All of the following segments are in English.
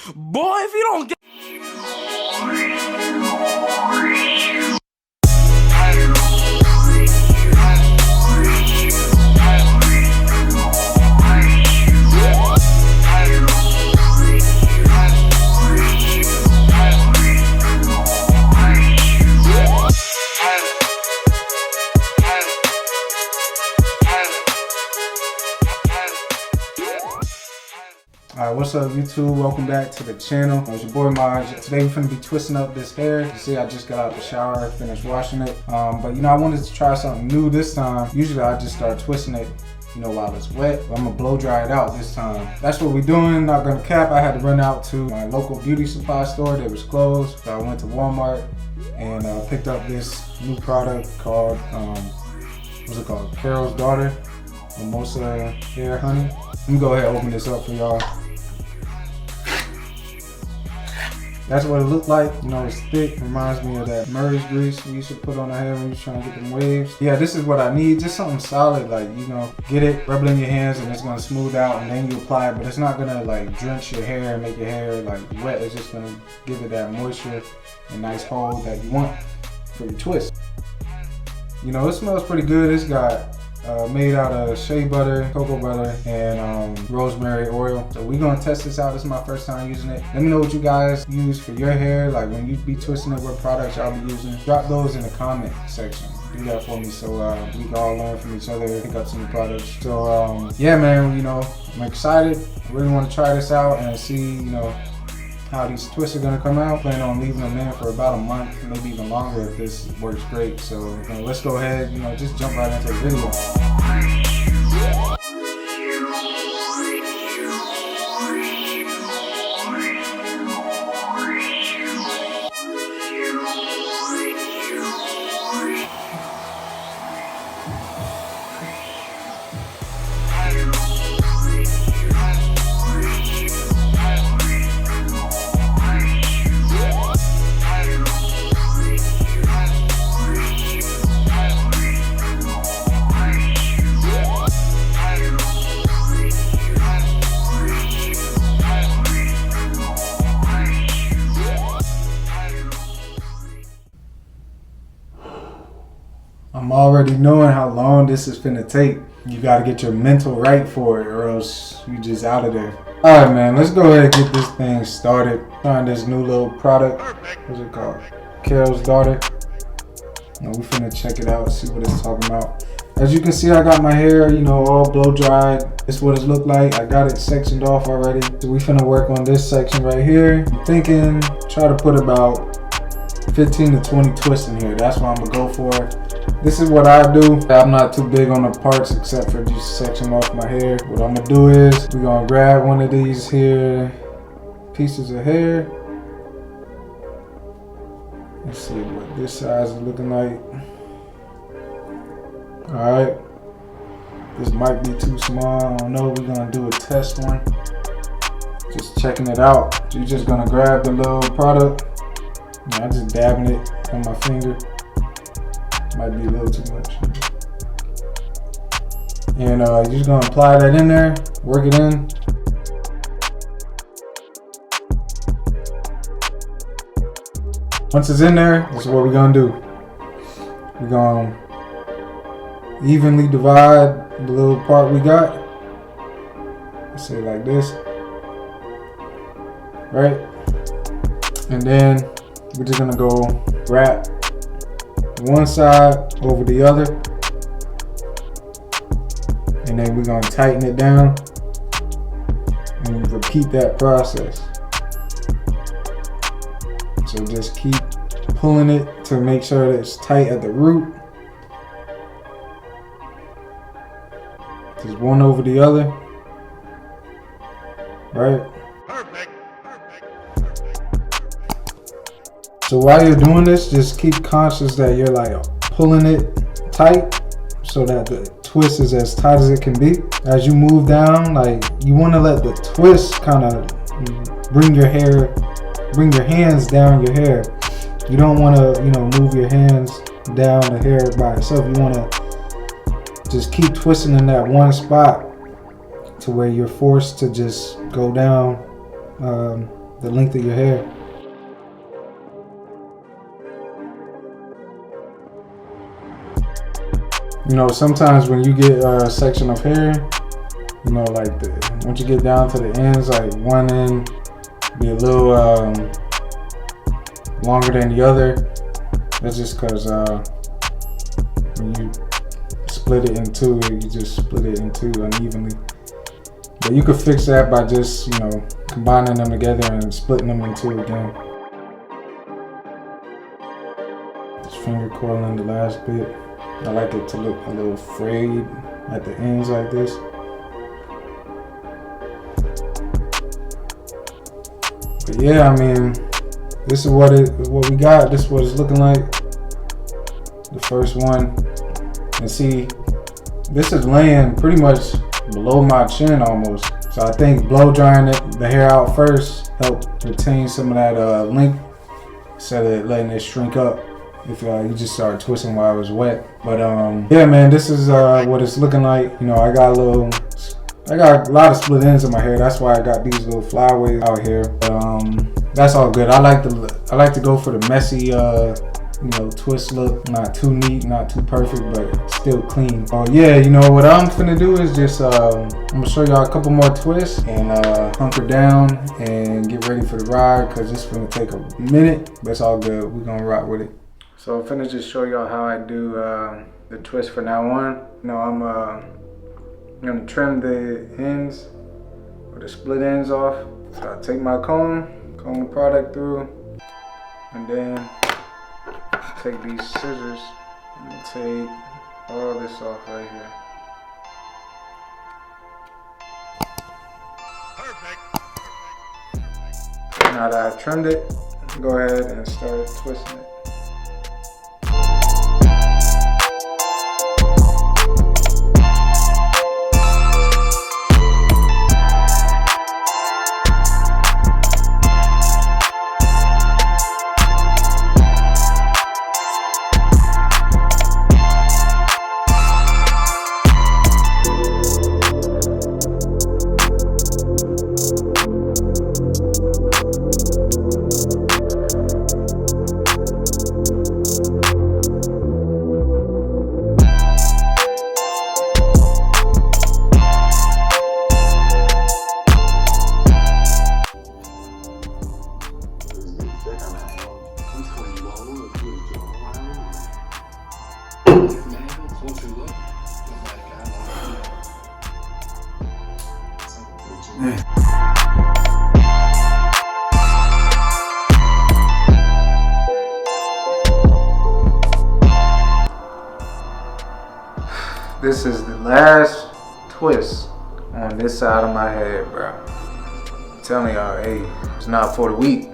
Boy, if you don't get... Alright, what's up YouTube? Welcome back to the channel. It's your boy Maj. Today we're finna be twisting up this hair. You see I just got out the shower, finished washing it. But you know, I wanted to try something new this time. Usually I just start twisting it, you know, while it's wet. But I'm gonna blow dry it out this time. That's what we're doing, not gonna cap. I had to run out to my local beauty supply store that was closed. So I went to Walmart and picked up this new product called, what's it called? Carol's Daughter Mimosa Hair Honey. Let me go ahead and open this up for y'all. That's what it looked like. You know, it's thick. Reminds me of that Murray's grease we used to put on our hair when we was trying to get them waves. Yeah, this is what I need. Just something solid, like, you know, get it, rub it in your hands, and it's gonna smooth out, and then you apply it. But it's not gonna like drench your hair and make your hair like wet. It's just gonna give it that moisture and nice hold that you want for your twist. You know, it smells pretty good. It's got made out of shea butter, cocoa butter, and rosemary oil. So we're gonna test this out. This is my first time using it. Let me know what you guys use for your hair, like when you be twisting it, what products y'all be using. Drop those in the comment section. Do that for me so we can all learn from each other, pick up some products. So yeah, man, you know, I'm excited. I really want to try this out and see, you know, how these twists are gonna come out. Plan on leaving them in for about a month, maybe even longer if this works great. So you know, let's go ahead, you know, just jump right into the video. I'm already knowing how long this is finna take. You gotta get your mental right for it or else you just out of there. Alright man, let's go ahead and get this thing started. Trying this new little product. What's it called? Carol's Daughter. Now we finna check it out, see what it's talking about. As you can see, I got my hair, you know, all blow dried. This is what it looked like. I got it sectioned off already. So we finna work on this section right here. I'm thinking, try to put about 15 to 20 twists in here. That's what I'm gonna go for. This is what I do. I'm not too big on the parts except for just section off my hair. What I'm gonna do is we're gonna grab one of these here pieces of hair. Let's see what this size is looking like. Alright. This might be too small. I don't know. We're gonna do a test one. Just checking it out. You're just gonna grab the little product. I'm just dabbing it on my finger. Might be a little too much. And you're just gonna apply that in there, work it in. Once it's in there, this is what we're gonna do. We're gonna evenly divide the little part we got. Let's say like this, right? And then we're just gonna go wrap one side over the other, and then we're gonna tighten it down and repeat that process. So just keep pulling it to make sure that it's tight at the root. Just one over the other, right? So while you're doing this, just keep conscious that you're like pulling it tight so that the twist is as tight as it can be. As you move down, like you want to let the twist kind of bring your hands down your hair. You don't want to, you know, move your hands down the hair by itself. You want to just keep twisting in that one spot to where you're forced to just go down the length of your hair. You know, sometimes when you get a section of hair, you know, like once you get down to the ends, like one end be a little longer than the other. That's just because when you split it in two, you just split it in two unevenly. But you could fix that by just, you know, combining them together and splitting them in two again. Just finger coiling the last bit. I like it to look a little frayed at the ends like this. But yeah, I mean, this is what we got. This is what it's looking like. The first one. And see, this is laying pretty much below my chin almost. So I think blow drying the hair out first helped retain some of that length instead of letting it shrink up if you just start twisting while it was wet. But yeah, man, this is what it's looking like. You know, I got a lot of split ends in my hair. That's why I got these little flyaways out here. But that's all good. I like to go for the messy, you know, twist look. Not too neat, not too perfect, but still clean. Oh yeah, you know what I'm finna do is just I'm gonna show y'all a couple more twists and hunker down and get ready for the ride, because this is gonna take a minute, but it's all good. We're gonna rock with it. So I'm finna just show y'all how I do the twist for now on. You know, I'm gonna trim the ends or the split ends off. So I take my comb the product through, and then take these scissors and take all this off right here. Perfect. Now that I trimmed it, go ahead and start twisting it. This is the last twist on this side of my head, bro. I'm telling y'all, hey, it's not for the weak.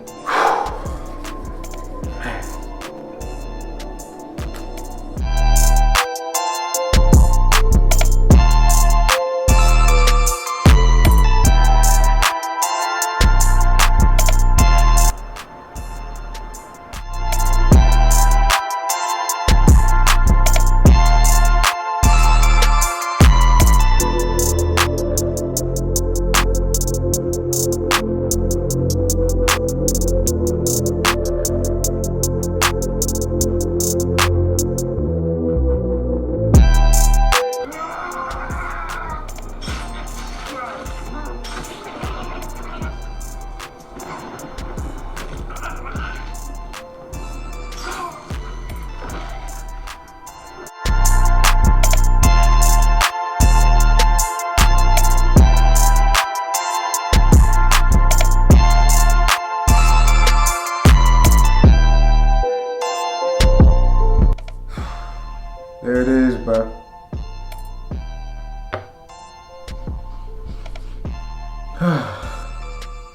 There it is, bro.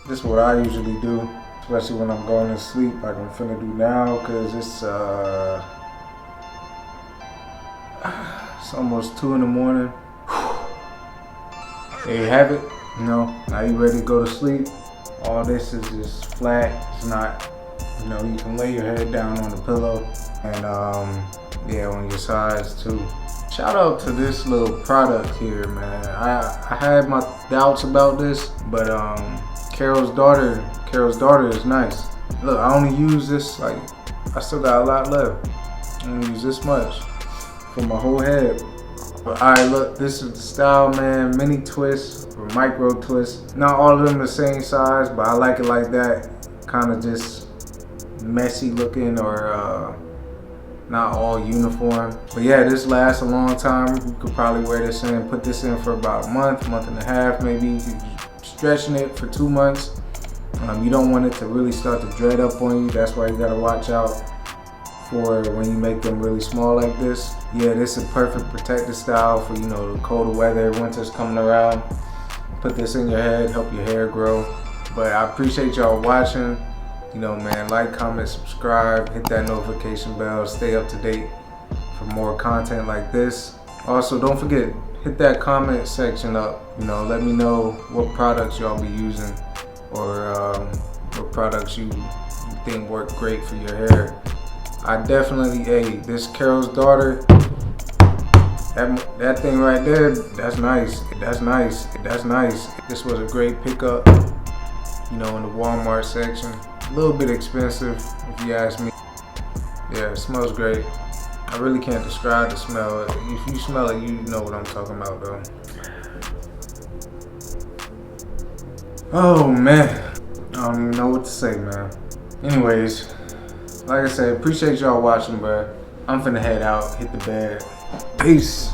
This is what I usually do, especially when I'm going to sleep, like I'm finna do now, cause it's almost 2 in the morning. There you have it. You know, now you ready to go to sleep. All this is just flat. It's not, you know, you can lay your head down on the pillow and yeah, on your sides too. Shout out to this little product here, man. I had my doubts about this, but Carol's daughter is nice. Look, I only use this, like, I still got a lot left. I only use this much for my whole head. But alright, look, this is the style, man. Mini twist or micro twist. Not all of them the same size, but I like it like that. Kind of just messy looking, or not all uniform. But yeah, this lasts a long time. You could probably wear this in, put this in for about a month and a half maybe. You could stretching it for 2 months. You don't want it to really start to dread up on you. That's why you gotta watch out for when you make them really small like this. Yeah, this is a perfect protective style for, you know, the colder weather, winter's coming around. Put this in your head, help your hair grow. But I appreciate y'all watching. You know, man, like, comment, subscribe, hit that notification bell, stay up to date for more content like this. Also, don't forget, hit that comment section up. You know, let me know what products y'all be using, or what products you think work great for your hair. I definitely, hey, this Carol's daughter, that thing right there, that's nice. That's nice. That's nice. This was a great pickup, you know, in the Walmart section. A little bit expensive, if you ask me. Yeah, it smells great. I really can't describe the smell. If you smell it, you know what I'm talking about, though. Oh, man. I don't even know what to say, man. Anyways, like I said, appreciate y'all watching, bro. I'm finna head out, hit the bed. Peace.